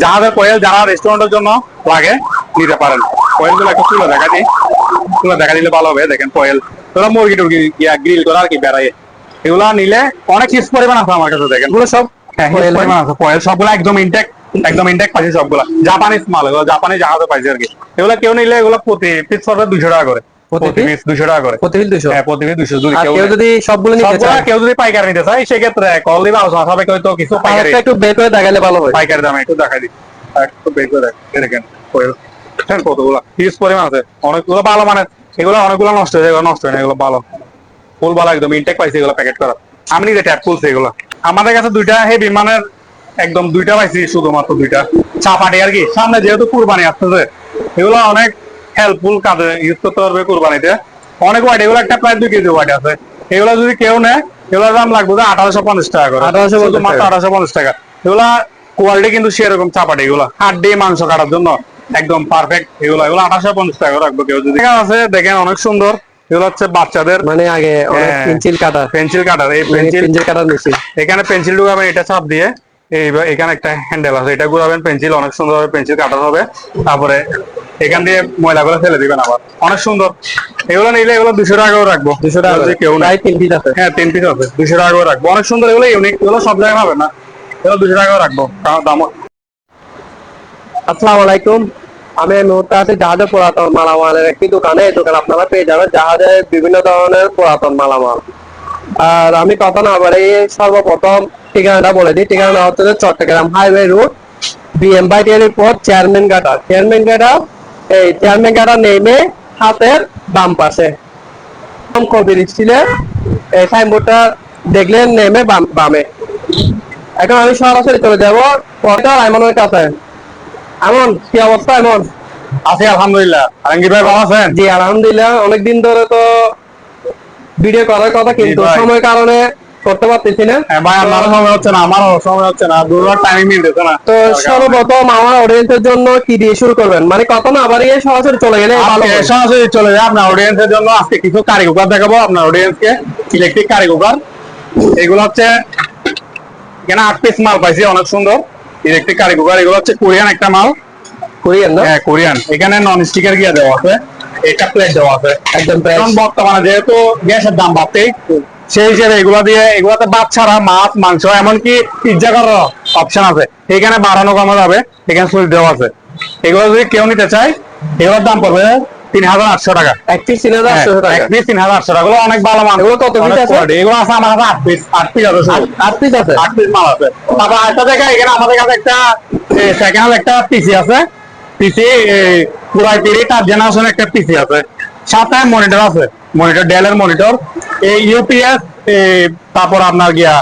জাহাজের কোয়েল যারা রেস্টুরেন্টের জন্য লাগে নিতে পারেন। কোয়েল গুলো একটু তুলে দেখা দিলে ভালো হবে। দেখেন কোয়েল, তোরা মুরগি টুরগি গ্রিল করা আর কি বেড়াই, এগুলা নিলে অনেক হিউজ পরিমাণ আছে আমার কাছে। দেখেন এগুলো সব হ্যাঁ হিউজ পরিমাণ আছে কোয়েল, সবগুলো একদম ইনটেক পাইছে সবগুলা। জাপানিজ মাল, এগুলো জাপানি জাহাজে পাইছে আর কি। এগুলা কেউ নিলে এগুলো প্রতি পিস পড়বে 200 টাকা করে। প্রতি পিস 200 টাকা করে। প্রতি পিস 200? হ্যাঁ প্রতি পিস 200। কেউ যদি সবগুলো নিতে চায়, কেউ যদি পাইকারি নিতে চায় সেক্ষেত্রে কল দিবে, আলোচনা হবে। হয়তো কিছু পাইকারি একটু বের করে দেখালে ভালো হয়। পাইকারি দামে একটু দেখা দিই, একটু বের করে দেখেন কোয়েল কতগুলা হিউজ পরিমাণ আছে। অনেকগুলো ভালো মানে, এগুলো অনেকগুলো নষ্ট হয়ে যায়, এগুলো নষ্ট হয় না, এগুলো ভালো ফুল ভালো একদম ইনটেক পাইছে এগুলো প্যাকেট করা। আমি নিজে ট্যাপ খুলছি এগুলো। আমাদের কাছে দুইটা হেভি মানের একদম দুইটা পাইছি, শুধুমাত্র দুইটা চাপাটি আর কি। সামনে যেহেতু কুরবানি আসতেছে, এগুলো অনেক হেল্পফুল কাজে ইউজ করতে পারবে কুরবানিতে। অনেক ওয়াইট, এগুলো একটা প্রায় 2 কেজি ওয়াইট আছে। এগুলো যদি কেউ নেয় এগুলোর দাম লাগবে 1850 টাকা করে। 1850 টাকা। এগুলা কোয়ালিটি কিন্তু সেরকম চাপাটি, এগুলো হাত দিয়ে মাংস কাটার জন্য একদম পারফেক্ট। এগুলো 1850 টাকা রাখবো কেউ যদি। আছে দেখেন অনেক সুন্দর, এগুলো হচ্ছে বাচ্চাদের মানে আগে অনেক পেন্সিল কাটার এই পেন্সিল কাটার মেশিন। এখানে পেন্সিল ঢুকাবেন, এটা চাপ দিয়ে এখানে একটা হ্যান্ডেল আছে, এটা ঘুরাবেন, পেন্সিল অনেক সুন্দর ভাবে পেন্সিল কাটার হবে। তারপরে এখান দিয়ে ময়লাগুলো ফেলে দিবেন আবার, অনেক সুন্দর। এগুলো নিলে এগুলো 200 টাকা করে রাখবো। 200 টাকা যদি কেউ নেয়। 3 পিস আছে? হ্যাঁ 3 পিস আছে, 200 টাকা করে রাখবো। অনেক সুন্দর, এগুলো ইউনিক, এগুলো সব জায়গায় পাবেন না। এগুলো 200 টাকা করে রাখবো, দাম। আসসালামু আলাইকুম। আমি এই মুহূর্তে আছি জাহাজের পুরাতন মালামালের একটি দোকানে। এই দোকানে আপনারা পেয়ে যাবেন জাহাজের বিভিন্ন ধরনের পুরাতন মালামাল। আর আমি কথা না বাড়িয়ে সর্বপ্রথম ঠিকানাটা বলে দিই। ঠিকানা হচ্ছে চট্টগ্রাম হাইওয়ে রুট, বিএম বাইটিয়ারির পর চেয়ারম্যান ঘাটা। এই চেয়ারম্যান ঘাটা নেমে হাতের বাম পাশে কবির স্টিলের এই সাইনবোর্ডটা দেখলেন, নেমে বামে। এখন আমি সরাসরি চলে যাবো পরটা আইমানের কাছে। এমন কি অবস্থা? এমন আছি আলহামদুলিল্লাহ। আলমগীর ভাই ভালো আছেন? জি আলহামদুলিল্লাহ। অনেকদিন ধরে তো ভিডিও করার কথা, কিন্তু সময়ের কারণে করতে পারতেছি না। ভাই আমারও সময় হচ্ছে না, আমারও সময় হচ্ছে না, দুটোর টাইমিং মিলতেছে না। তো সর্বপ্রথম আমার অডিয়েন্সের জন্য কি দিয়ে শুরু করবেন? মানে কথা না বাড়িয়ে সরাসরি চলে গেলে ভালো হয়। সরাসরি চলে যায় আপনার অডিয়েন্সের জন্য। আজকে কিছু কারি কুকার দেখাবো আপনার অডিয়েন্সকে, ইলেকট্রিক কারি কুকার। এগুলো হচ্ছে এখানে 8 পিস মাল পাইছি, অনেক সুন্দর ইলেকট্রিক কারি কুকার। এগুলো হচ্ছে কোরিয়ান একটা মাল। কোরিয়ান না? হ্যাঁ কোরিয়ান। এখানে নন স্টিকের গিয়া দেওয়া আছে, এটা প্লেট দেওয়া আছে একদম। এখন বর্তমানে যেহেতু গ্যাসের দাম বাড়তে, সেই হিসেবে এগুলাতে ভাত ছাড়া মাছ মাংস এমনকি পিৎজা করার অপশন আছে। এখানে বাড়ানো কমা যাবে, এখানে সুইচ দেওয়া আছে। এগুলো যদি কেউ নিতে চায় এগুলোর দাম পড়বে 3800 টাকা। এক পিস 3800 টাকা? এক পিস 3800 টাকা। এগুলো অনেক ভালো মান। এগুলো কত পিস আছে? এগুলো আছে আমার কাছে 8 পিস। 8 পিস আছে, 8 পিস আছে? 8 পিস মাল আছে। তারপর আরেকটা জায়গায় এখানে আমাদের কাছে একটা সেকেন্ড একটা পিসি আছে। পিসি পুরাই 3 জেনারেশন একটা পিসি আছে, সাথে মনিটর আছে, মনিটর ডেলের মনিটর, এই ইউপিএস, তারপর আপনার গিয়া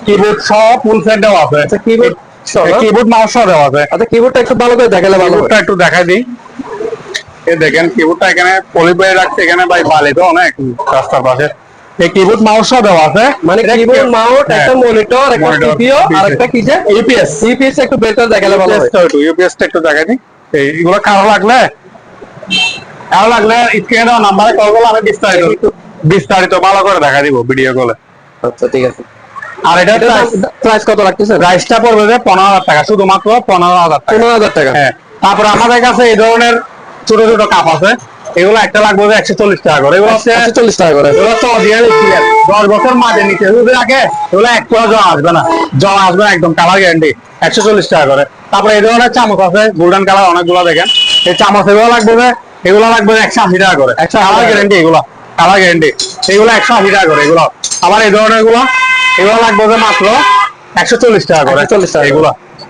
কিবোর্ড সব ফুল সেট দেওয়া আছে। কিবোর্ড মাউস সহ দেওয়া আছে। আচ্ছা কিবোর্ডটা একটু ভালো করে দেখালে ভালো। কিবোর্ডটা একটু দেখাই দিই। এই দেখেন কিবোর্ডটা এখানে পলিপয়ে রাখছে, এখানে ভাই বালি তো অনেক রাস্তার পাশে। এই কিবোর্ড মাউস সহ দেওয়া আছে। মানে কিবোর্ড মাউস, একটা মনিটর, একটা সিপিইউ আর একটা কিসে ইউপিএস। ইউপিএস একটু বের করে দেখালে ভালো হয়। ইউপিএসটা একটু দেখাই দিই। এইগুলো কারো লাগলে স্ক্রিনে দেওয়া নাম্বারে কল করলে আমি বিস্তারিত ভালো করে দেখা দিব ভিডিও কলে। আচ্ছা ঠিক আছে। আর এটা প্রাইস কত রাখতেছে? প্রাইসটা পড়বে যে 15,000 টাকা, শুধুমাত্র 15,000 টাকা। 15,000 টাকা? হ্যাঁ। তারপরে আমাদের কাছে এই ধরনের ছোট ছোট কাপ আছে। এগুলো একটা লাগবে 140 টাকা করে। এগুলো হচ্ছে 140 টাকা করে। এগুলো হচ্ছে অরিজিনাল স্টিলের, 10 বছর মাঝে নিচে যদি রাখে এগুলো এক পোয়া জং আসবে না, জং আসবে না একদম, কালার গ্যারান্টি। 140 টাকা করে। তারপরে এই ধরনের চামচ আছে গোল্ডেন কালার, অনেকগুলো দেখেন। এই চামচ এগুলো লাগবে 180 টাকা করে। কালার গ্যারান্টি, এগুলো কালার গ্যারান্টি। এগুলো 180 টাকা করে এগুলো। আবার এই ধরনের এগুলো লাগবে মাত্র 140 টাকা করে। 140 টাকা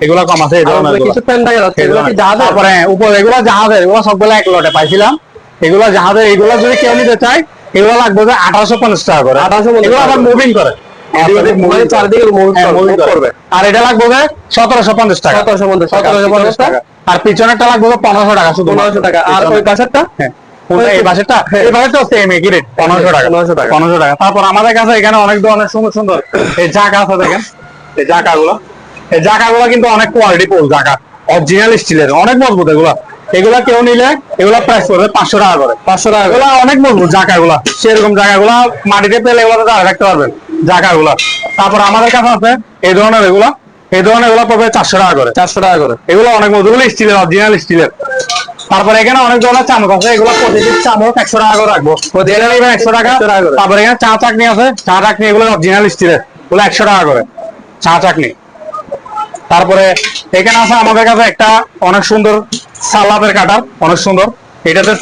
এগুলো কম আছে। এই ধরনের কিছু পেন টাকা আছে। তারপরে উপরে এগুলো জাহাজের, এগুলো সবগুলো এক লটে পাইছিলাম। এগুলো জাহাজের, এগুলো যদি কেউ নিতে চায় এগুলো লাগবে 1850 টাকা করে। 1850। এগুলো আবার মুভিং করে, চারদিকে মুভ করবে। আর এটা লাগবে 1750 টাকা। 1750 টাকা। আর পিছনেরটা লাগবে 1500 টাকা, শুধু 1500 টাকা। আর ওই পাশেরটা? হ্যাঁ এই পাশেরটা, এই পাশেরটা সেম একই রেট, 1500 টাকা। 1500 টাকা। তারপর আমাদের কাছে এখানে অনেক ধরনের সুন্দর সুন্দর এই জাকা আছে দেখেন। এই জাকাগুলো কিন্তু অনেক কোয়ালিটি ফুল জাকা, অরিজিনাল স্টিলের, অনেক মজবুত এগুলা। এগুলা কেউ নিলে এগুলা প্রাইস পড়বে 500 টাকা করে। 500 টাকা। এগুলা অনেক মজবুত জাকাগুলা, সেরকম জাকাগুলা মাটিতে পেলে এগুলো রাখতে পারবেন জাকাগুলা। তারপর আমাদের কাছে আছে এই ধরনের এই ধরনের এগুলো পড়বে 400 টাকা করে। 400 টাকা করে। এগুলো অনেক মজবুত, এগুলো স্টিলের, অরিজিনাল স্টিলের। তারপরে এখানে অনেক ধরনের চামচ আছে, এগুলো প্রতিটি চামচ 100 টাকা করে রাখবো, যেটা নেবেন 100 টাকা। তারপরে এখানে চা চাকনি আছে, চা চাকনি এগুলো অরিজিনাল স্টিলের, এগুলো 100 টাকা করে চা চাকনি। তারপরে এখানে আছে আমাদের কাছে একটা অনেক সুন্দর সালাদের কাটার, অনেক সুন্দর। এটাতে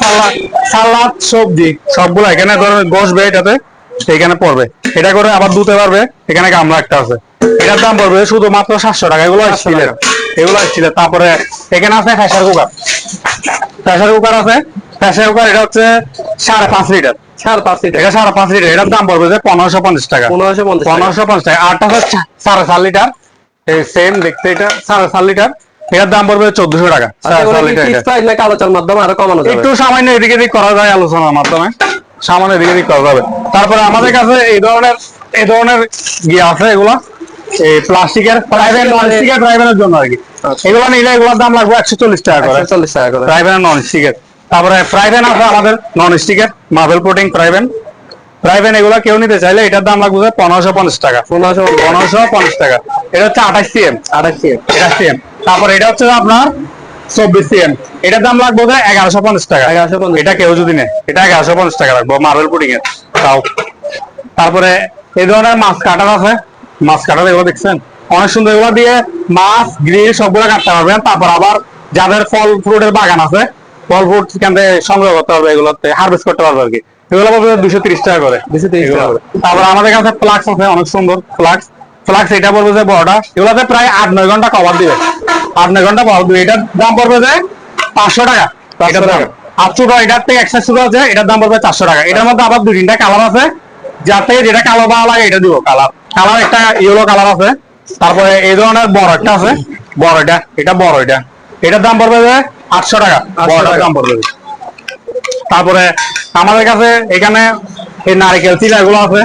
সালাদ সবজি সবগুলো এখানে ধরেন বসবে, এটাতে এখানে পড়বে, এটা করে আবার ধুতে পারবে। এখানে গামলা একটা আছে, এটার দাম পড়বে শুধুমাত্র 700 টাকা। এগুলো স্টিলের, এগুলো স্টিলের। তারপরে এখানে আছে প্রেসার কুকার, প্রেসার কুকার আছে। প্রেসার কুকার এটা হচ্ছে 5.5 লিটার, 5.5 লিটার। এটা 5.5 লিটার, এটার দাম পড়বে যে 1550 টাকা। 1550 টাকা। আরটা হচ্ছে 4.5 লিটার, এই সেম দেখতে, এটা 4.5 লিটার, এটার দাম পড়বে 1400 টাকা। 4.5 লিটার। আলোচনার মাধ্যমে আরো কমানো যাবে, একটু সামান্য এদিকে দিক করা যায়, আলোচনার মাধ্যমে সামান্য এদিকে দিক করা যাবে। তারপরে আমাদের কাছে এই ধরনের ইয়ে আছে, এগুলো এই প্লাস্টিকের প্রাইভেট নন স্টিকের ড্রাইভারের জন্য আর কি। এগুলো নিলে এগুলোর দাম লাগবে 140 টাকা করে, 140 টাকা করে প্রাইভেট নন স্টিকের। তারপরে প্রাইভেট আছে আমাদের নন স্টিকের, মার্বেল কোটিং প্রাইভেট। এগুলো কেউ নিতে চাইলে এটার দাম লাগবে 1550 টাকা। 1550 টাকা। এটা হচ্ছে 28 সিএম, 28 সিএম। তারপর এটা হচ্ছে আপনার 24 সিএম, এটার দাম লাগবে 1150 টাকা। 1150। এটা কেউ যদি নেয়, এটা 1150 টাকা রাখবো, মার্বেল পুডিং এর তাও। তারপরে এই ধরনের মাছ কাটার আছে, মাছ কাটার এগুলো দেখছেন অনেক সুন্দর, এগুলো দিয়ে মাছ গ্রিল সবগুলো কাটতে পারবেন। তারপর আবার যাদের ফল ফ্রুটের বাগান আছে, ফল ফ্রুট সেখান থেকে সংগ্রহ করতে পারবে, এগুলোতে হারভেস্ট করতে পারবে আর কি। এগুলো পাবে 230 টাকা করে, 230 টাকা করে। তারপর আমাদের কাছে ফ্লাক্স আছে, অনেক সুন্দর ফ্লাক্স এটা পড়বে যে বড়টা, এগুলোতে প্রায় 8-9 ঘন্টা কভার দিবে, 8-9 ঘন্টা কভার দিবে। এটার দাম পড়বে যে 500 টাকা। আর ছোট, এটার থেকে এক্সট্রা ছোট আছে, এটার দাম পড়বে 400 টাকা। এটার মধ্যে আবার 2-3টা কালার আছে, যার থেকে যেটা কালো ভালো লাগে এটা দিব। কালার একটা ইয়েলো কালার আছে। তারপরে এই ধরনের বড় একটা আছে, এটা বড়, এটার দাম পড়বে যে 800 টাকা, বড়টার দাম পড়বে। তারপরে আমাদের কাছে এখানে এই নারকেল চিলা গুলো আছে,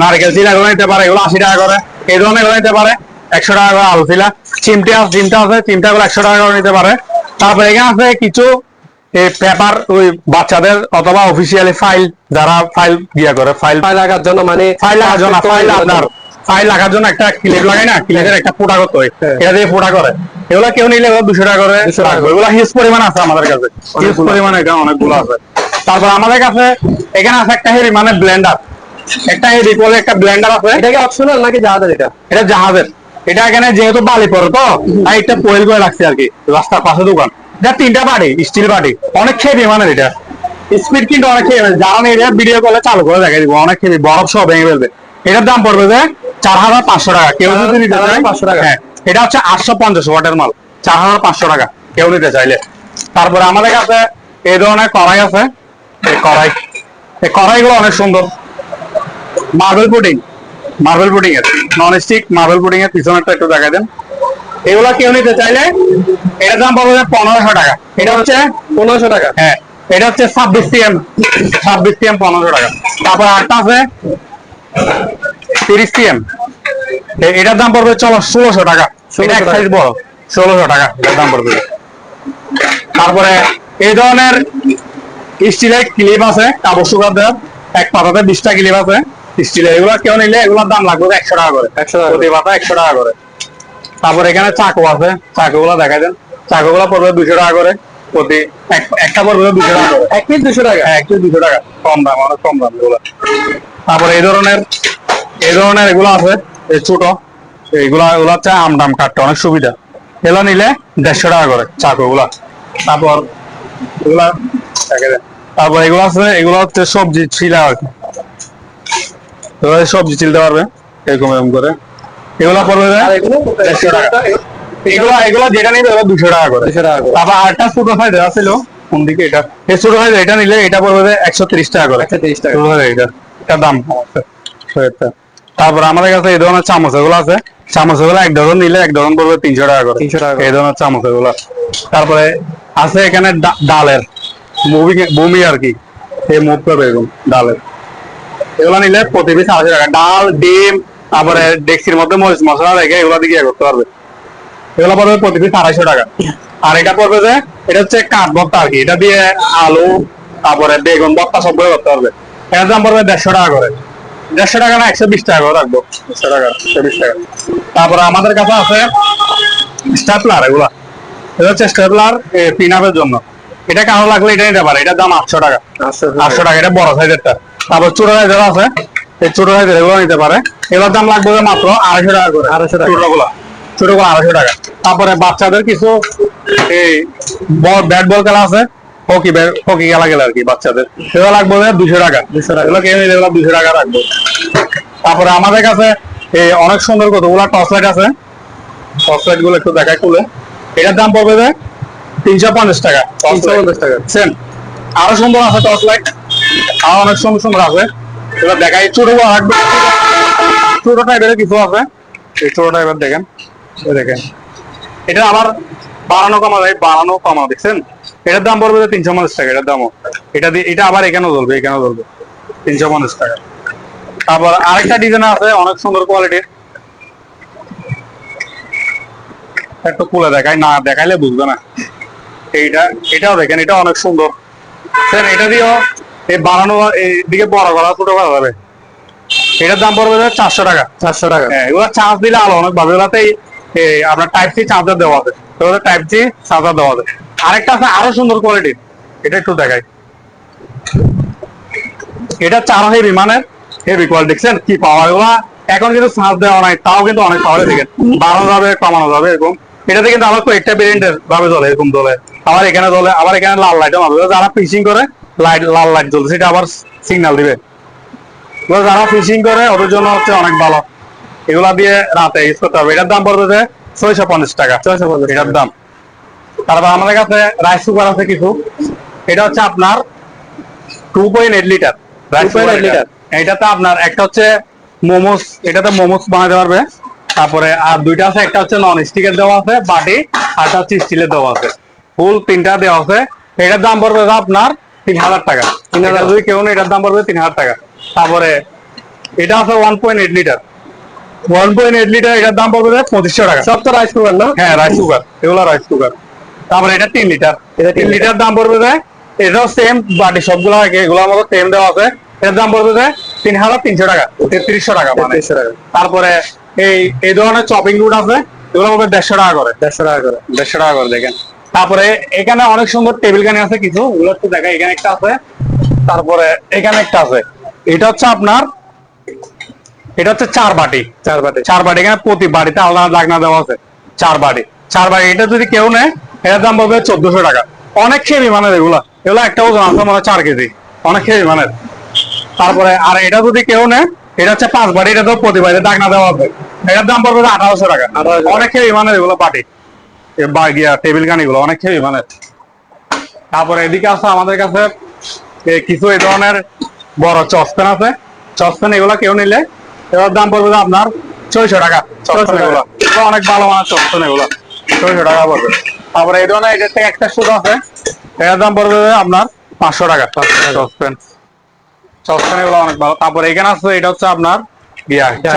নারকেল চিলা গুলো নিতে পারে, এগুলো 80 টাকা করে। এই ধরনের এগুলো নিতে পারে 100 টাকা করে। আলু চিলা, চিমটা আছে, চিমটা গুলো 100 টাকা করে নিতে পারে। তারপরে এখানে আছে কিছু পেপার, ওই বাচ্চাদের অথবা অফিসিয়ালি ফাইল, যারা ফাইল করে, ফাইল লাগার জন্য, মানে ফাইল লাগার জন্য একটা ক্লিপ লাগাই না, ক্লিপের একটা ফোটা করতে হয়, এটা দিয়ে ফোটা করে। এগুলো কেউ নিলে 200 টাকা করে। এগুলো হিউজ পরিমাণ আছে আমাদের কাছে, হিউজ পরিমাণ এখানে অনেকগুলো আছে। তারপর আমাদের কাছে এখানে আছে একটা হেভি মানে ব্লেন্ডার, একটা হেভি করে একটা ব্লেন্ডার আছে। এটা কি অপশনাল নাকি জাহাজের? এটা জাহাজের। এটা এখানে যেহেতু বালি পড়ে তো, তাই একটা পয়েল করে রাখছে আর কি, রাস্তার পাশে দোকান। এটা 3টা বাটি, স্টিল বাটি, অনেক খেয়ে মানে এটা স্পিড কিন্তু অনেক খেয়ে, যারা নেই ভিডিও কলে চালু করে দেখাই দিব, অনেক খেয়ে বরফ সব ভেঙে ফেলবে। এটার দাম পড়বে যে 4500 টাকা, কেউ যদি নিতে চায় 500 টাকা। হ্যাঁ, এটা হচ্ছে 850 ওয়াটের মাল, 4500 টাকা কেউ নিতে চাইলে। তারপরে আমাদের কাছে এই ধরনের কড়াই আছে, এই কড়াইগুলো অনেক সুন্দর, মার্বেল পুডিং এর, নন স্টিক মার্বেল পুডিং এর। পিছনেরটা একটু দেখা দেন। এগুলো কেউ নিতে চাইলে এটার দাম পড়বে 1500 টাকা। এটা হচ্ছে 1500 টাকা। হ্যাঁ, এটা হচ্ছে 26 সিএম 1500 টাকা। তারপর আরেকটা আছে 30 সিএম, এটার দাম পড়বে 1600 টাকা। এটা এক সাইজ বড়, 1600 টাকা এটার দাম পড়বে। তারপরে এই ধরনের স্টিলের ক্লিপ আছে, কাপড় শুকাতে দেওয়ার, এক পাতাতে 20টা ক্লিপ আছে স্টিলের। এগুলো কেউ নিলে এগুলোর দাম লাগবে 100 টাকা করে, প্রতি পাতা 100 টাকা করে। তারপর এখানে চাকু আছে, চাকুগুলো দেখা দেন। চাকুগুলো পড়বে 200 টাকা করে, প্রতি একটা পড়বে 200 টাকা করে, এক পিস 200 টাকা। হ্যাঁ, এক পিস 200 টাকা, কম দাম, অনেক কম দাম এগুলো। তারপরে এই ধরনের এগুলো আছে, এই ছোট এগুলো হচ্ছে আমডাম কাটতে অনেক সুবিধা। এগুলো নিলে 150 টাকা করে চাকুগুলা। তারপর এগুলা দেখা দেন। তারপর এগুলো আছে, এগুলো হচ্ছে সবজি ছিলা আর কি, সবজি ছিলতে পারবে এরকম করে। এগুলা পড়বে 150 টাকা। এগুলা যেটা নিবে 200 টাকা করে। তারপর আরেকটা ছোট সাইজ ছিল কোন দিকে, এটা এই ছোট সাইজ, এটা নিলে এটা পড়বে 130 টাকা করে। 130 টাকা এটার দাম। তারপর আমাদের কাছে এই ধরনের চামচ এগুলো আছে, চামচ এগুলো 1 ডজন নিলে 1 ডজন পড়বে 300 টাকা করে, 300 টাকা এই ধরনের চামচ এগুলো। তারপরে আছে এখানে ডালের ভূমি আর কি, এই মুভ করবে এরকম ডালের, এগুলো নিলে প্রতি পিস 80 টাকা। ডাল, ডিম, তারপরে ডেক্সির মধ্যে মরিচ মশলা রেখে এগুলো দিয়ে করতে পারবে। এগুলো পড়বে প্রতি পিস 250 টাকা। আর এটা পড়বে যে এটা হচ্ছে কাঠ ভর্তা আর কি, এটা দিয়ে আলু, তারপরে বেগুন ভর্তা সবগুলো করতে পারবে। এটার দাম পড়বে 150 টাকা করে। 150 টাকা না 120 টাকা করে রাখবো, 100 টাকা, 120 টাকা। তারপরে আমাদের কাছে আছে স্টেপলার, এগুলা এটা হচ্ছে স্টেপলার পিন আপের জন্য। এটা কারো লাগলে এটা নিতে পারে, এটার দাম 800 টাকা। 800 টাকা, এটা বড় সাইজেরটা। তারপর ছোট সাইজের আছে, এই ছোট সাইজের এগুলো নিতে পারে, এগুলোর দাম লাগবে মাত্র 250 টাকা করে। 250 টাকা। ছোটগুলা 250 টাকা। তারপরে বাচ্চাদের কিছু এই ব্যাট বল খেলা আছে, হকি খেলা গেলে আর কি বাচ্চাদের, এগুলো লাগবে 200 টাকা। 200 টাকা। এগুলো কিনে নিলে 200 টাকা রাখবো। তারপরে আমাদের কাছে এই অনেক সুন্দর কতগুলো টর্চ লাইট আছে, টর্চ লাইট গুলো একটু দেখায় খুলে। এটার দাম পড়বে 350 টাকা। 350 টাকা। সেম আরো সুন্দর আছে টর্চ লাইট, আরো অনেক সুন্দর সুন্দর আছে, এগুলো দেখাই। ছোট রাখবে, ছোট টাইপের কিছু আছে, এই ছোট টাইপের দেখেন, এই দেখেন। এটা আবার বাড়ানো কমা যায়, বাড়ানো কমা, দেখছেন? এটার দাম পড়বে 350 টাকা। এটার দামও এটা দিয়ে, এটা আবার এখানেও চলবে, এখানেও চলবে 350 টাকা। তারপর আরেকটা ডিজাইন আছে অনেক সুন্দর কোয়ালিটির, একটু খুলে দেখাই, না দেখাইলে বুঝবে না। এইটা, এটাও দেখেন, এটা অনেক সুন্দর। স্যার এটা দিয়েও এই বানানো, এইদিকে বড় করা ছোট করা যাবে। এটার দাম পড়বে 400 টাকা। 400 টাকা। হ্যাঁ, এগুলো চার্জ দিলে আলো অনেক ভাবে, এগুলাতে আপনার টাইপ সি চার্জার দেওয়া আছে, এগুলোতে টাইপ সি চার্জার দেওয়া আছে। আরেকটা আছে আরো সুন্দর কোয়ালিটির, এটা একটু দেখাই। এটা 4 হেভি, মানে হেভি কোয়ালিটি, দেখছেন কি পাওয়ার। এগুলা এখন কিন্তু চার্জ দেওয়া নাই, তাও কিন্তু অনেক পাওয়ার, দেখেন বাড়ানো যাবে কমানো যাবে এরকম। এটাতে কিন্তু আমার কয়েকটা ভেরিয়েন্টের ভাবে চলে, এরকম চলে, আবার এখানে চলে, আবার এখানে লাল লাইটও মারবে। যারা ফিশিং করে লাইট, লাল লাইট জ্বলছে, সেটা আবার সিগন্যাল দিবে। এগুলো যারা ফিশিং করে ওদের জন্য হচ্ছে অনেক ভালো, এগুলা দিয়ে রাতে ইউজ করতে হবে। এটার দাম পড়বে 650 টাকা। 650 এটার দাম। তারপর আমাদের কাছে রাইস কুকার আছে কিছু, এটা হচ্ছে আপনার 2.8 লিটার রাইস 2.8 কুকার। লিটার। এটাতে আপনার একটা হচ্ছে মোমোস, এটাতে মোমোস বানাতে পারবে। তারপরে আর দুইটা আছে, একটা হচ্ছে নন স্টিকের দেওয়া আছে বাটি, আরটা হচ্ছে স্টিলের দেওয়া আছে, ফুল তিনটা দেওয়া আছে। এটার দাম পড়বে আপনার 3000 টাকা। 3000 যদি কেউ নেই, এটার দাম পড়বে 3000 টাকা। তারপরে এটা আছে 1.8 লিটার, 1.8 লিটার, এটার দাম পড়বে 2500 টাকা। সব তো রাইস কুকার না? হ্যাঁ, রাইস কুকার, এগুলো রাইস কুকার। তারপরে এটা 3 লিটার, এটা 3 লিটার দাম পড়বে এটাও সেম বাটি, সবগুলো এগুলোর মতো সেম দেওয়া আছে। এর দাম পড়বে 3300 টাকা, 3300 টাকা মানে। 3300 টাকা। তারপরে এই ধরনের চপিং রুট আছে, এগুলো পড়বে 150 টাকা করে। 150 টাকা করে। 150 টাকা করে, দেখেন। তারপরে এখানে অনেক সুন্দর টেবিল কানি আছে কিছু, ওগুলো একটু দেখা। এখানে একটা আছে, তারপরে এখানে একটা আছে। এটা হচ্ছে আপনার, এটা হচ্ছে 4 বাটি। 4 বাটি। 4 বাটি, এখানে প্রতি বাড়িতে আলাদা লাগনা দেওয়া আছে। 4 বাটি, 4 বাটি। এটা যদি কেউ নেয়, এটার দাম পড়বে 1400 টাকা। অনেক হেভি মানের এগুলা, এগুলা একটা ওজন আছে মানে 4 কেজি, অনেক হেভি মানের। তারপরে আর এটা যদি কেউ নেয়, এটা হচ্ছে 5 বাটি, এটা তো প্রতি বাড়িতে দাগনা দেওয়া আছে, এটার দাম পড়বে 1800 টাকা। 1800 টাকা। অনেক হেভি মানের এগুলো বাটি, টেবিল কানি গুলো অনেক হেভি মানের। তারপরে এদিকে আছে আমাদের কাছে কিছু এই ধরনের বড় চসপ্যান আছে, চসপ্যান। এগুলা কেউ নিলে এবার দাম পড়বে আপনার 600 টাকা। চসপ্যান এগুলো অনেক ভালো মানের চসপ্যান, এগুলো 600 টাকা পড়বে। তারপরে এই ধরনের এটার থেকে একটা শুধু আছে, এটার দাম পড়বে আপনার 500 টাকা। চসপ্যান, চসপ্যান এগুলো অনেক ভালো। তারপরে এখানে আছে, এটা হচ্ছে আপনার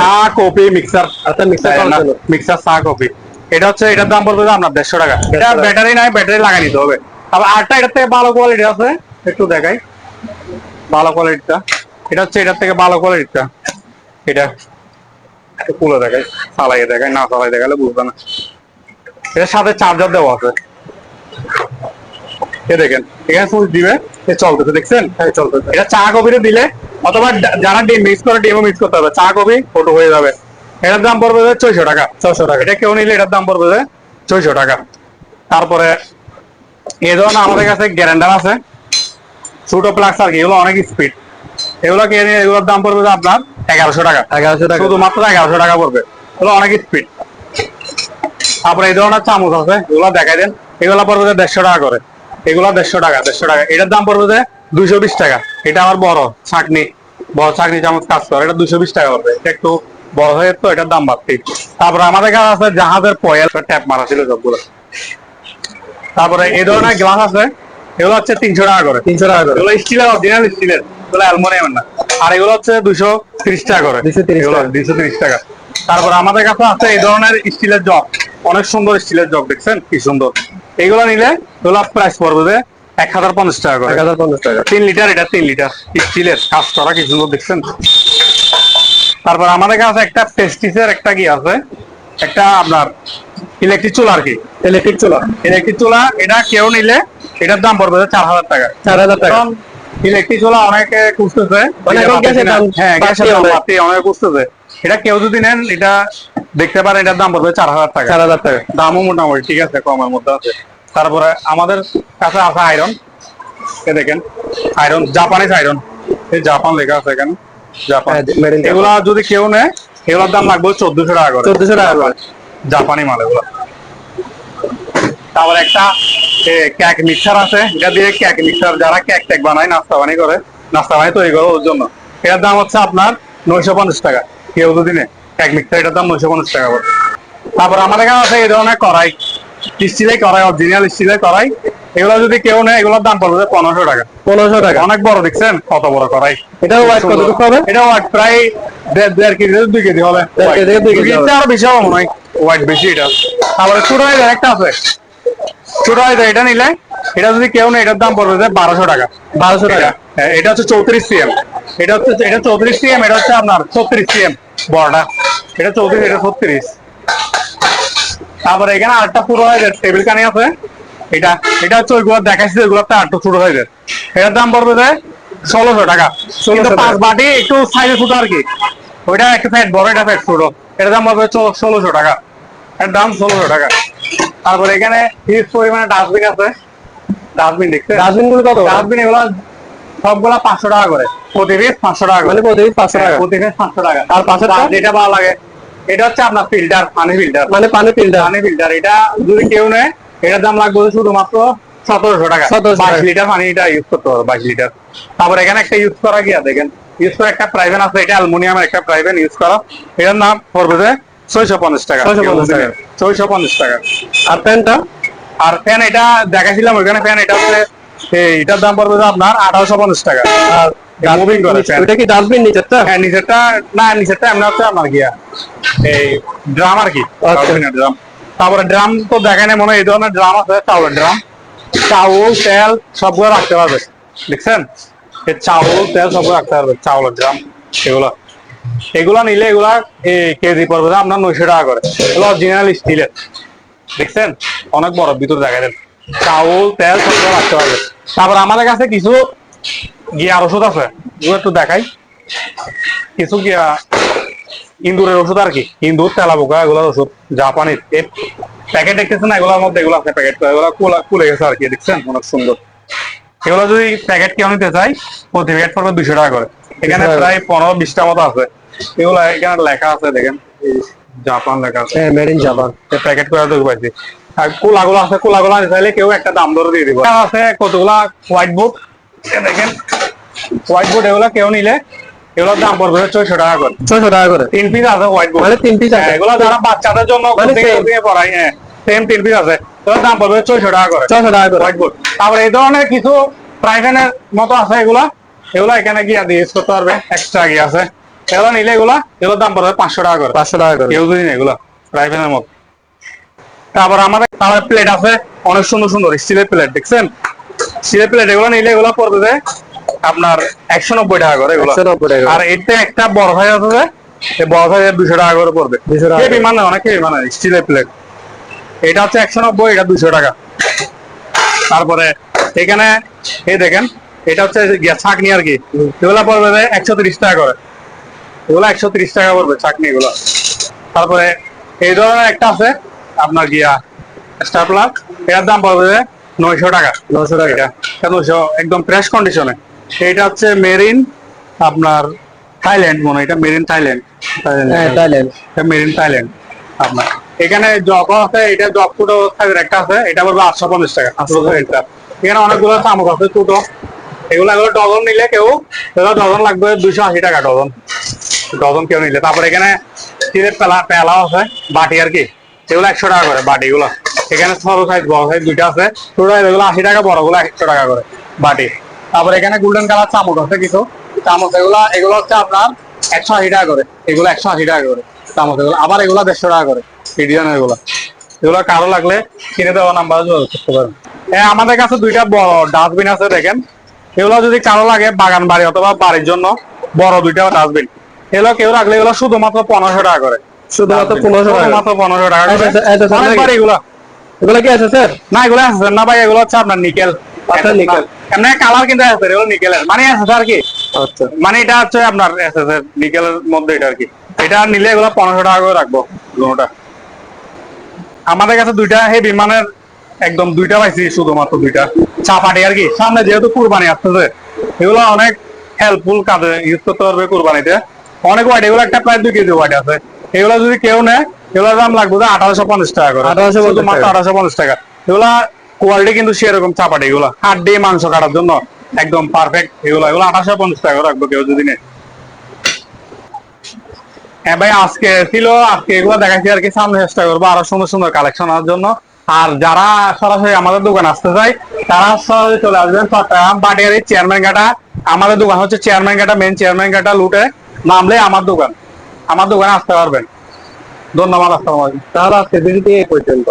চা কফি মিক্সার। আচ্ছা, মিক্সার করার জন্য। মিক্সার চা কফি, এটা হচ্ছে, এটার দাম পড়বে আপনার 150 টাকা। এটা 150 টাকা। ব্যাটারি নাই, ব্যাটারি লাগাই নিতে হবে। আবার আরেকটা এটার থেকে ভালো কোয়ালিটি আছে, একটু দেখাই ভালো কোয়ালিটিটা। এটা হচ্ছে এটার থেকে ভালো কোয়ালিটিটা, এটা একটু খুলে দেখাই, চালাই দেখাই, না চালাই দেখালে বুঝবে না। এটার সাথে চার্জার দেওয়া আছে, এ দেখেন এখানে সুইচ দিবে, এ চলতেছে, দেখছেন? চলতেছে। এটা চা কফিতে দিলে, অথবা যারা ডিম মিক্স করে ডিমও মিক্স করতে হবে, চা কফি ফটো হয়ে যাবে। এটার দাম পড়বে 600 টাকা। 600 টাকা। এটা কেউ নিলে এটার দাম পড়বে 600 টাকা। তারপরে এই ধরনের আমাদের কাছে গ্যারান্ডার আছে, ছোট প্লাক্স আর কি, এগুলো অনেক স্পিড। এগুলো কে নিয়ে, এগুলোর দাম পড়বে আপনার 1100 টাকা। 1100 টাকা। শুধুমাত্র 1100 টাকা পড়বে, এগুলো অনেক স্পিড। তারপরে এই ধরনের চামচ আছে, এগুলো দেখাই দেন। এগুলো পড়বে 150 টাকা করে, এগুলো 150 টাকা। 150 টাকা। এটার দাম পড়বে 220 টাকা। এটা আমার বড় ছাঁকনি, বড় ছাঁকনি চামচ কাজ করে, এটা 220 টাকা পড়বে। এটা একটু বড় হয়ে, তো এটার দাম বাড়তি। তারপরে আমাদের কাছে আছে জাহাজের পয়েল, ট্যাপ মারা ছিল সবগুলো। তারপরে এই ধরনের গ্লাস আছে, এগুলো হচ্ছে 300 টাকা করে। 300 টাকা করে। এগুলো স্টিলের, অরিজিনাল স্টিলের, এগুলো অ্যালুমিনিয়াম না। আর এগুলো হচ্ছে 230 টাকা করে। 230 টাকা। 230 টাকা। তারপর আমাদের কাছে আছে এই ধরনের স্টিলের জগ, অনেক সুন্দর স্টিলের জগ, দেখছেন কি সুন্দর। এগুলো নিলে এগুলো প্রাইস পড়বে 1050 টাকা করে। 1050 টাকা। 3 লিটার, এটা 3 লিটার স্টিলের, কাজ করা কি সুন্দর, দেখছেন। তারপর আমাদের কাছে একটা পেস্টিসের একটা কি আছে, একটা আপনার ইলেকট্রিক চুলা আর কি, ইলেকট্রিক চুলা। ইলেকট্রিক চুলা এটা কেউ নিলে এটার দাম পড়বে 4,000 টাকা। 4,000 টাকা। ইলেকট্রিক চুলা অনেকে খুঁজতেছে, মানে এখন গ্যাসের দাম হ্যাঁ গ্যাসের দাম অনেক। বাড়তি, অনেকে খুঁজতেছে। এটা কেউ যদি নেন এটা দেখতে পারেন, এটার দাম পড়বে 4,000 টাকা। 4,000 টাকা। দামও মোটামুটি ঠিক আছে, কমের মধ্যে আছে। তারপরে আমাদের কাছে আছে আয়রন, দেখেন আয়রন, জাপানিজ আয়রন, এই জাপান লেখা আছে এখানে, জাপান। হ্যাঁ, made in Japan। এগুলা যদি কেউ নেয় এগুলোর দাম লাগবে 1,400 টাকা করে। 1,400 টাকা করে। জাপানি মাল এগুলো। তারপর একটা কেক মিক্সার আছে, এটা দিয়ে কেক মিক্সার, যারা কেক টেক বানায়, নাস্তা বানাই করে, নাস্তা বানাই তৈরি করে, ওর জন্য এটার দাম হচ্ছে আপনার 950 টাকা। কেউ যদি নেয় কেক মিক্সার, এটার দাম 950 টাকা করে। তারপর আমাদের কাছে আছে এই ধরনের কড়াই, স্টিলের কড়াই, অরিজিনাল স্টিলের কড়াই। এগুলো যদি কেউ নেয় এগুলোর দাম পড়বে 1500 টাকা। 1500 টাকা। অনেক বড়, দেখছেন কত বড় কড়াই। এটা ওয়েট কতটুকু হবে? এটা ওয়েট প্রায় 1.5 কেজি 2 কেজি হবে। 1.5 কেজি 2 কেজি হবে। আরো বেশি হবে মনে হয়, ওয়েট বেশি এটা। তারপরে ছোট হাইজার একটা আছে, ছোট হাইজার, এটা নিলে এটা যদি কেউ নেয় এটার দাম পড়বে 1200 টাকা। 1200 টাকা। হ্যাঁ, এটা হচ্ছে 34 সিএম, এটা 34 সিএম, এটা হচ্ছে আপনার 36 সিএম বড়টা। এটা 34, এটা 36। তারপরে এখানে আরেকটা পুরো হাইজার টেবিল কানি আছে, এটা এটা হচ্ছে ওইগুলো দেখাচ্ছি, ওইগুলো আরেকটু ছোট হাইজার, এটার দাম পড়বে 1600 টাকা। কিন্তু 5 বাটি একটু সাইজে ছোট আর কি, ওইটা একটু ফ্যাট বড়, এটা ফ্যাট ছোট, এটার দাম পড়বে 1600 টাকা। এর দাম 1600 টাকা। তারপরে এখানে হিউজ পরিমাণে ডাস্টবিন আছে, ডাস্টবিন দেখতে, ডাস্টবিন গুলো কত? ডাস্টবিন এগুলো সবগুলা 500 টাকা করে, প্রতি পিস 500 টাকা করে। মানে প্রতি 500 টাকা। প্রতি পিস 500 টাকা। আর পাশেরটা? যেটা ভালো লাগে এটা হচ্ছে আপনার ফিল্টার, পানি ফিল্টার, মানে পানি ফিল্টার। পানি ফিল্টার। এটা যদি কেউ নেয় এটার দাম লাগবে শুধুমাত্র 1700 টাকা। 1700 টাকা। 22 লিটার পানি এটা ইউজ করতে হবে, 22 লিটার। তারপর এখানে একটা ইউজ করা গিয়া দেখেন, ইউজ করা একটা প্রাইভেন আছে, এটা অ্যালুমিনিয়ামের একটা প্রাইভেন ইউজ করা, এটার নাম পড়বে 650 টাকা। 650 টাকা। 650 টাকা। আর প্যান্টটা? আর ফ্যান এটা দেখাইছিলাম ওইখানে, ফ্যান এটা হচ্ছে এটার দাম পড়বে আপনার 1850 টাকা। আর মুভিং করে ফ্যান। এটা কি ডাস্টবিন নিচেরটা? হ্যাঁ নিচেরটা, না নিচেরটা এমনি হচ্ছে আপনার গিয়া এই ড্রাম আর কি, আচ্ছা। ড্রাম। তারপরে ড্রাম তো দেখায় না মনে হয়, এই ধরনের ড্রাম আছে, চাউলের ড্রাম, চাউল তেল সবগুলো রাখতে পারবে, দেখছেন এই চাউল তেল সবগুলো রাখতে পারবে, চাউলের ড্রাম এগুলো। এগুলা নিলে এগুলা কেজি পড়বে আপনার 900 টাকা করে। এগুলো অরিজিনাল স্টিলের, দেখছেন অনেক বড়, ভিতর দেখা দেন, চাউল তেল সবগুলো রাখতে পারবে। তারপর আমাদের কাছে কিছু গিয়ার ওষুধ আছে, এগুলো একটু দেখাই। কিছু গিয়া ইন্দুরের ওষুধ আর কি, ইন্দুর, তেলাপোকা, এগুলোর ওষুধ, জাপানির প্যাকেট দেখতেছেন না, এগুলোর মধ্যে এগুলো আছে প্যাকেট, এগুলো খুলে গেছে আর কি, দেখছেন অনেক সুন্দর। এগুলো যদি প্যাকেট কেউ নিতে চাই প্রতি প্যাকেট পড়বে 200 টাকা করে। এখানে 200 টাকা। প্রায় 15-20টা মতো আছে। এগুলো এখানে লেখা আছে দেখেন, এই জাপান লেখা আছে, হ্যাঁ, মেড ইন জাপান। প্যাকেট করে দেখতে পাইছি। আর কোলাগুলো আছে, কোলাগুলো নিতে চাইলে কেউ একটা দাম ধরে দিয়ে দিব। আছে কতগুলা হোয়াইট বোর্ড, দেখেন হোয়াইট বোর্ড, এগুলো কেউ নিলে এগুলোর দাম পড়বে 600 টাকা করে। 600 টাকা করে। 3 পিস আছে হোয়াইট বোর্ড, মানে 3 পিস আছে। এগুলো যারা বাচ্চাদের জন্য মানে coaching same। দিয়ে পড়ায়, হ্যাঁ সেম 3 পিস আছে, এগুলোর দাম পড়বে 600 টাকা করে। 600 টাকা করে। White board. তারপরে এই ধরনের কিছু প্রাইভেটের মতো আছে, এগুলো এগুলো এখানে গিয়ে দিয়ে ইউজ করতে পারবে, এক্সট্রা গিয়ে আছে, এগুলো নিলে এগুলোর দাম পড়বে 500 টাকা করে। 500 টাকা করে। কেউ যদি নেই এগুলো প্রাইভেটের মতো। তারপর আমাদের কালার প্লেট আছে, অনেক সুন্দর সুন্দর স্টিলের প্লেট, দেখছেন স্টিলের প্লেট, এগুলো নিলে এগুলো পড়বে আপনার 190 টাকা করে এগুলো। 190 টাকা। আর এতে একটা বড় সাইজ আছে, এই বড় সাইজের 200 টাকা করে পড়বে। 200 টাকা। হেভি মানে অনেক হেভি মানে স্টিলের প্লেট, এটা হচ্ছে 190, এটা 200 টাকা। তারপরে এখানে এই দেখেন, এটা হচ্ছে ছাকনি আর কি, এগুলা পড়বে 130 টাকা করে, এগুলো 130 টাকা পড়বে ছাকনি এগুলো। তারপরে এই ধরনের একটা আছে আপনার গিয়া স্টাপলার, এটার দাম পড়বে 900 টাকা। 900 টাকা। এটা 900, একদম ফ্রেশ কন্ডিশনে। এটা হচ্ছে মেরিন আপনার থাইল্যান্ড মনে হয়, এটা মেরিন থাইল্যান্ড, হ্যাঁ, থাইল্যান্ড। মেরিন থাইল্যান্ড আপনার। এখানে জগ আছে, এটা জগ ফুটো সাইজের একটা আছে, এটা পড়বে 850 টাকা। এটা এখানে অনেকগুলো চামচ আছে ছোট, এগুলো ডজন নিলে কেউ, এগুলো ডজন লাগবে 280 টাকা ডজন, ডজন কেউ নিলে। তারপর এখানে স্টিলের পেলা আছে, বাটি আর কি, এগুলো 100 টাকা করে বাটি গুলো। এখানে ছোট সাইজ বড় সাইজ দুইটা আছে, ছোট সাইজ এগুলো 80 টাকা, বড় গুলো 100 টাকা করে বাটি। তারপর এখানে গোল্ডেন কালার চামচ আছে কিছু চামচ, এগুলো হচ্ছে আপনার 180 টাকা করে, এগুলো 180 টাকা করে চামচ এগুলো। আবার এগুলো 150 টাকা করে পিডিয়ানের এগুলো। এগুলো কারো লাগলে কিনে দেওয়া নাম্বার যোগাযোগ করতে পারেন। হ্যাঁ, আমাদের কাছে 2টা বড় ডাস্টবিন আছে দেখেন, এগুলো যদি কারো লাগে বাগান বাড়ি অথবা বাড়ির জন্য বড় 2টা ডাস্টবিন, এগুলো কেউ রাখলে এগুলো শুধুমাত্র 1500 টাকা করে। শুধুমাত্র 1500 টাকা। মাত্র 1500 টাকা করে। SSR অনেকবার নাকি? এগুলা এগুলো কি আছে স্যার? না, এগুলো আছে না ভাই, এগুলো হচ্ছে আপনার নিকেল। আচ্ছা, নিকেল। এমনি কালার কিন্তু আছে, এগুলো নিকেলের মানে আছে আর কি। আচ্ছা, মানে এটা হচ্ছে আপনার এসএসএর নিকেলের মধ্যে এটা আর কি। এটা নিলে এগুলো 1500 টাকা করে রাখবো দুটোটা। আমাদের কাছে দুইটা হেভি মানের একদম দুইটা পাইছি, শুধুমাত্র দুইটা চাপাটি আর কি। সামনে যেহেতু কুরবানি আসতেছে, এগুলো অনেক হেল্পফুল কাজে ইউজ করতে পারবে কুরবানিতে। অনেক ওয়াইট, এগুলো একটা প্রায় 2 কেজি ওয়াইট আছে। এগুলো যদি কেউ নেয়, এগুলোর দাম লাগবে 1850 টাকা করে। 1850 মাত্র টাকা। 1850 টাকা। এগুলা কোয়ালিটি কিন্তু সেরকম চাপাটি, এগুলো হাড্ডি মাংস কাটার জন্য একদম পারফেক্ট। এগুলো 1850 টাকা করে রাখবো কেউ যদি নেয়। হ্যাঁ ভাই, আজকে এগুলো দেখাচ্ছি আর কি। সামনে চেষ্টা করবো আরো সুন্দর সুন্দর কালেকশন আনার জন্য। আর যারা সরাসরি আমাদের দোকান আসতে চায়, তারা সরাসরি চলে আসবেন চট্টগ্রাম বাটিয়ারি চেয়ারম্যান ঘাটা। আমাদের দোকান হচ্ছে চেয়ারম্যান ঘাটা, মেন চেয়ারম্যান ঘাটা লুটে নামলে আমার দোকানে আসতে পারবেন। ধন্যবাদ, আসসালামু আলাইকুম। তাহলে আজকে ভিডিওটি এই পর্যন্ত।